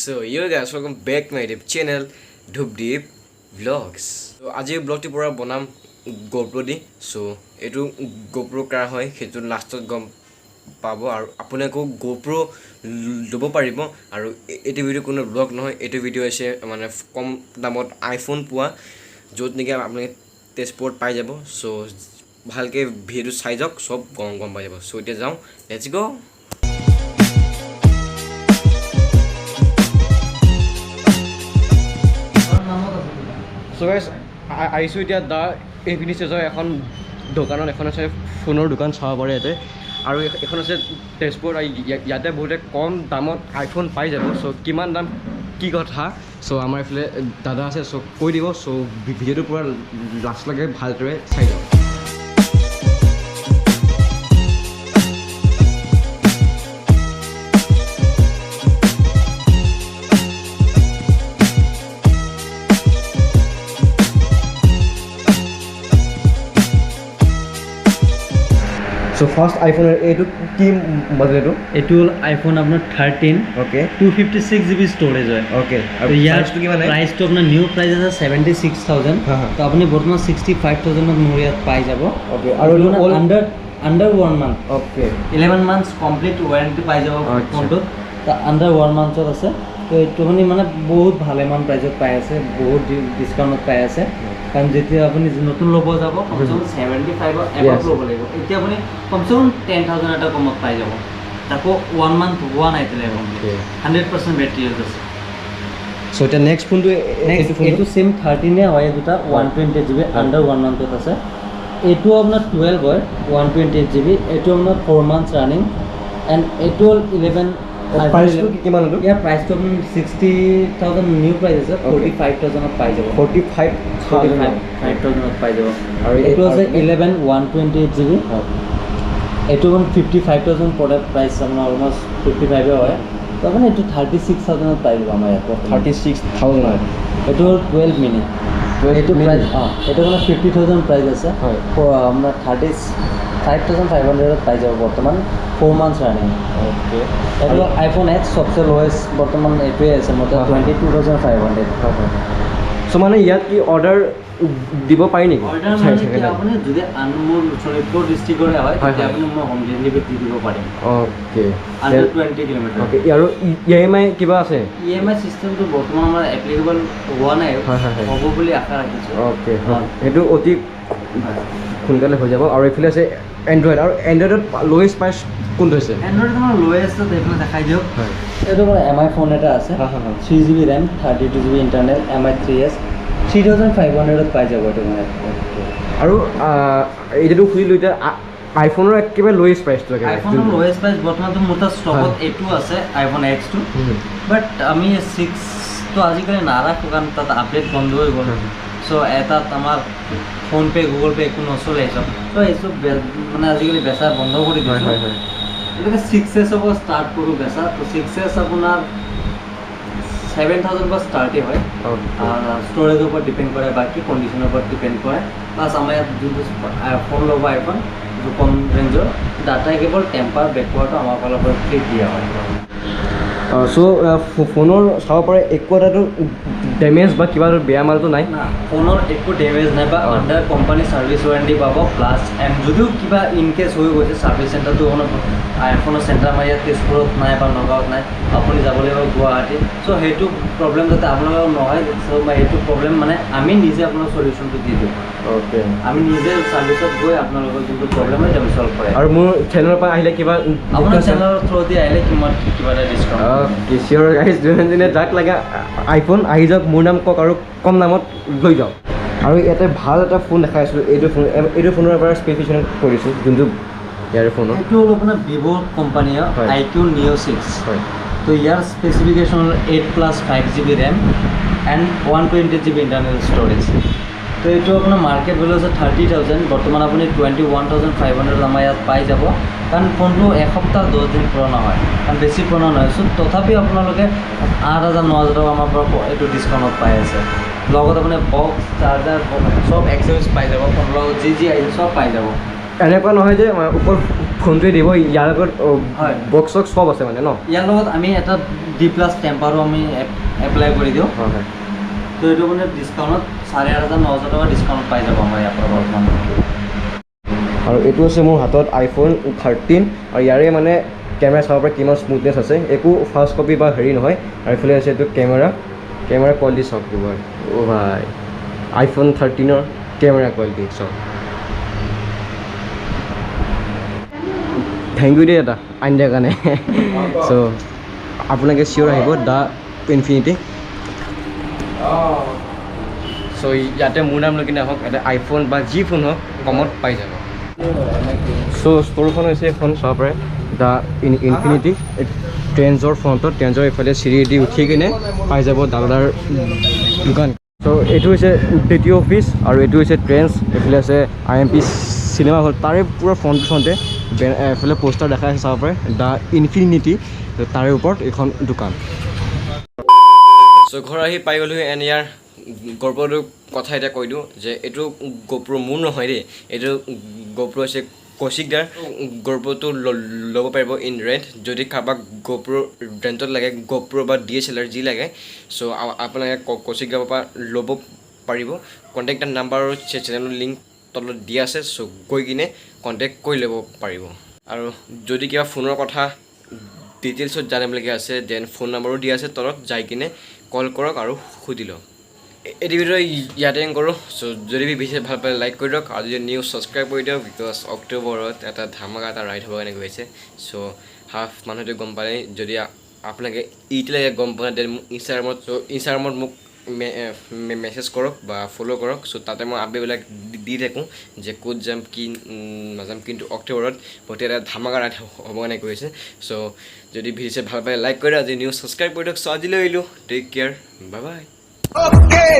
So you guys welcome back to my YouTube channel Dhup Deep Vlogs. So আজি ব্লগটি পুৰা বনাম GoPro দি so এটো GoPro কাৰ হয় হেতু লাষ্টত গম পাব আৰু আপোনাকো GoPro লব পাৰিব আৰু এটো ভিডিও কোনো ব্লগ নহয় এটো ভিডিও আছে মানে কম দামত আইফোন পোৱা যত নেকি আপুনি Tezpur পাই যাব so ভালকে ভিডিও চাই যাওক সব গম পাই যাব so এতিয়া যাও let's go So guys, I saw it at the evening stage এখন দোকানত এখন আছে ফোনৰ দোকান চাব পাৰে ইয়াতে আৰু এখন আছে Tezpur ইয়াতে বহুতে কম দামত আইফোন পাই যাব সো কিমান দাম কি কথা সো আমাৰ ইফালে দাদা আছে সো কৈ দিব সো ভিডিওটো পুৰা লাষ্ট লাগে ভালদৰে চাই যাওক So first iPhone A2 কি মডেল এটো এটো হল আইফোন আপনার 13 ওকে 256 জিবি স্টোরেজ হয় ওকে আর ইয়ার কি মানে প্রাইস তো আপনার নিউ প্রাইস আছে 76000 তো আপনি বর্তমান 65000 এর মূল্যত পাই যাব ওকে আর under 1 month okay 11 months complete warranty পাই যাব ফোনটো তো আন্ডার 1 মান্থত আছে তো এটো মানে বহুত ভালে মান প্রাইসত পাই আছে বহুত ডিসকাউন্টত পাই আছে কারণ যেতিয়া আপনি নতুন লব যাব কমসে 75 এবাৰ লব লাগিব এতিয়া আপনি কমসে 10000 এটা কমত পাই যাব তাকো 1 মান্থ ওয়ান আইতে লাগিব 100% ব্যাটারি হেলথ আছে সো এটা নেক্সট ফোনটো এটো সেম 13 এ হয় দুটা 128 জিবি আন্ডার 1 মান্থত আছে এটো আপনার 12 হয় 128 জিবি এটো আপনার 4 মান্থস রানিং এন্ড এটো 11 price to কিমান হলো ইয়া প্রাইস তো 60000 নিউ প্রাইস আছে 45000 পাই যাব 45000 পাই যাব আৰু এটো আছে 11 128 জিবি এটো 55000 প্ৰডাক্ট প্ৰাইস আমাৰ অলমোস্ট 55 এ হয় তো মানে এটো 36000 পাই যাব আমাৰ ইয়াত 36000 হয় এটো 12 মিনি এটো প্রাইস এটো মানে 50000 প্রাইস আছে হয় আমরা 35500 পাই যাব বর্তমান 4 months রানিং ওকে এটো আইফোন X সবচেয়ে লোয়েস্ট বর্তমান এটোই আছে মতে 22500 সো মানে ইয়াত কি অর্ডার দিব পাৰি নেকি অৰ্ডাৰ মানে কি আপুনি যদি আনমোল শোণিতপুৰ ডিস্ট্ৰিক্টৰে হয় তেতিয়া আপুনি মই হোম ডেলিভাৰি দি দিব পাৰিম ওকে আন্ডাৰ 20 কিলোমিটাৰ ওকে আৰু ইএমআই কিবা আছে ইএমআই সিস্টেমটো বৰ্তমান আমাৰ এপ্লিকেবল হোৱা নাই হ'ব বুলি আশা ৰাখিছো ওকে এটো অতি সোনকালে হৈ যাব আৰু এফালে আছে এন্ড্ৰইড আৰু এন্ড্ৰইডত লোয়েস্ট প্ৰাইস কোনটো আছে এন্ড্ৰইড তোমাৰ লোয়েস্ট দেখুন দেখাই দিও এটো মানে এমআই ফোন এটা আছে 3GB RAM 32GB internal MI 3s 3500 পাই যাব এটো মানে আৰু এটো খুলি লইতা আইফোনৰ একেবাৰে লোয়েস্ট প্ৰাইসটো আছে আইফোনৰ লোয়েস্ট প্ৰাইস বৰ্তমান মোৰ তাত ষ্টকত এটো আছে আইফোন X2 বাট আমি 6 তো আজিকালি নাৰাখো কাৰণ তাত আপডেট বন্ধ হৈ গ'ল সো এটা আমাৰ ফোন পে গুগল পে একো নচলে সব তো এইসব মানে আজিকালি বেচা বন্ধ কৰি দিছে এটা 6s হ'ব স্টাৰ্ট কৰো বেচা তো 6s আপোনাৰ 7000 বা স্টার্টে হয় আর স্টোরেজের উপর ডিপেন্ড করে বাকি কন্ডিশনের উপর ডিপেন্ড করে প্লাস আমার যদি ফোন লব আইফোন যে কম রেঞ্জর ডাটা কেবল টেম্পার ব্যাকওয়ার্ডও আমার ফালৰ পৰা ফ্ৰি দিয়া হয় সো ফোনৰ চাব পাৰে একো এটাতো ড্যামেজ বা কিবা বেয়া মালটো নাই না ফোনৰ একো ড্যামেজ নাই বা আন্ডার কোম্পানি সার্ভিস ওয়ারেন্টি পাব প্লাস যদিও কিবা ইন কেস হৈ গৈছে সার্ভিস সেন্টারটো আইফোনৰ সেন্টাৰ আমাৰ ইয়াত তেজপুৰত নাই বা নগাঁৱত নাই আপুনি যাব লাগিব গুৱাহাটী সো সেইটো প্ৰবলেম যাতে আপোনালোকৰ নহয় সো সেইটো প্ৰবলেম মানে আমি নিজে আপোনাৰ সলিউশনটো দি দিওঁ ওকে আমি নিজে সাৰ্ভিসত গৈ আপোনালোকৰ যোনটো প্ৰবলেম হয় আমি সলভ কৰে আৰু মোৰ চেনেলৰ পৰা আহিলে কিবা আপোনাৰ চেনেলৰ থ্ৰু দি আহিলে কিবা এটা ডিসকাউন্ট ওকে শিওৰ গাইস যোনজনে যাক লাগা আইফোন আহি যাওক মোৰ নাম কক আৰু কম দামত লৈ যাওক আৰু ইয়াতে ভাল এটা ফোন দেখাইছো এইটো ফোনৰ পৰা স্পেচিফিকেশন কৰিছো যোনটো ইয়াৰ ফোন এইটো হল আপোনাৰ Vivo কোম্পানী IQ Neo 6 হয় তো ইয়াৰ specification 8 + 5GB RAM and 120GB internal storage তো এইটো আপোনাৰ মাৰ্কেট ভ্যালু আছে 30000 বৰ্তমান আপুনি 21500 আমাৰ ইয়াত পাই যাব কাৰণ ফোনটো এসপ্তাহ 10 দিন পুৰণা হয় কাৰণ বেছি পুৰণা নহয় সো তথাপি আপোনালোকে 8000 9000 আমাৰ পৰা এইটো ডিসকাউন্টত পাই আছে লগত আপুনি বক্স চাৰ্জাৰ সব এক্সেসৰিজ পাই যাব ফোন লগত যি আহিছে সব পাই যাব এনেকুৱা নহয় যে ওপৰ ফোনটোৱে দিব ইয়াৰ লগত হয় বক্স চক্স সব আছে মানে ন ইয়াৰ লগত আমি এটা ডি প্লাছ টেম্পাৰো আমি এপ্লাই কৰি দিওঁ হয় হয় তো এইটো মানে ডিছকাউণ্টত 8,500-9,000 টকা ডিছকাউণ্ট পাই যাব আমাৰ ইয়াৰ পৰা বৰ্তমান আৰু এইটো আছে মোৰ হাতত iPhone 13 আৰু ইয়াৰে মানে কেমেৰা চাব পৰা কিমান স্মুথনেছ আছে একো ফাৰ্ষ্ট কপি বা হেৰি নহয় আৰু এইফালে আছে এইটো কেমেৰা কোৱালিটি চাওক তোমাৰ অ' ভাই iPhone 13ৰ কেমেৰা কোৱালিটি চাওক থেংক ইউ দেই এটা আনি দিয়াৰ কাৰণে চ' আপোনালোকে চিয়'ৰ আহিব দ্য ইনফিনিটি চ' ইয়াতে মোৰ নাম লৈ কিনে আহক এটা iPhone বা যি ফোন হওক কমত পাই যাব চ' ষ্ট'ৰখন হৈছে এখন চাব পাৰে দ্য ইনফিনিটি ট্ৰেন্সৰ ফ্ৰণ্টত ট্ৰেন্সৰ এইফালে চিৰি দি উঠি কিনে পাই যাব দাদাৰ দোকান চ' এইটো হৈছে দ্বিতীয় অফিচ আৰু এইটো হৈছে ট্ৰেন্স এইফালে আছে IMP চিনেমা হল তাৰে পূৰা ফ্ৰণ্টে এইফালে পোষ্টাৰ দেখাই আছে চাব পাৰে দ্য ইনফিনিটি তাৰে ওপৰত এইখন দোকান চ' ঘৰ আহি পাই গ'লোঁ এণ্ড ইয়াৰ GoProটোৰ কথা এতিয়া কৈ দিওঁ যে এইটো GoPro মোৰ নহয় দেই এইটো GoPro হৈছে কৌশিক দাৰ GoProটো ল'ব পাৰিব ইন ৰেণ্ট যদি কাৰোবাক GoPro ৰেণ্টত লাগে GoPro বা DSLR যি লাগে চ' আপোনালোকে কৌশিক দাৰ পৰা ল'ব পাৰিব কণ্টেক্ট নাম্বাৰ আৰু চেনেলৰ লিংক তলত দিয়া আছে চ' গৈ কিনে কণ্টেক্ট কৰি ল'ব পাৰিব আৰু যদি কিবা ফোনৰ কথা ডিটেইলছত জানিবলগীয়া আছে দেন ফোন নম্বৰো দিয়া আছে তলত যাই কিনে কল কৰক আৰু সুধি লওক এইটো ভিডিঅ' ইয়াতে কৰোঁ চ' যদি বেছি ভাল পালে লাইক কৰি দিয়ক আৰু যদি নিউজ ছাবস্ক্ৰাইব কৰি দিয়ক বিকজ অক্টোবৰত এটা ধামাকা এটা ৰাইড হ'ব কাৰণে গৈছে চ' হাফ মানুহটো গম পালে যদি আপোনালোকে এতিয়ালৈকে গম পোৱা নাই দেন মোক ইনষ্টাগ্ৰামত মোক মেছেজ কৰক বা ফ'ল' কৰক চ' তাতে মই আপডেটবিলাক দি থাকোঁ যে ক'ত যাম কি নাযাম কিন্তু অক্টোবৰত গোটেই এটা ধামাকা ৰাইড হ'ব কাৰণে গৈছে চ' যদি ভিডিঅ' ভাল পালে লাইক কৰি দিয়ক আজি নিউজ ছাবস্ক্ৰাইব কৰি দিয়ক চ' আজিলৈ আহিলোঁ take care bye bye Okay,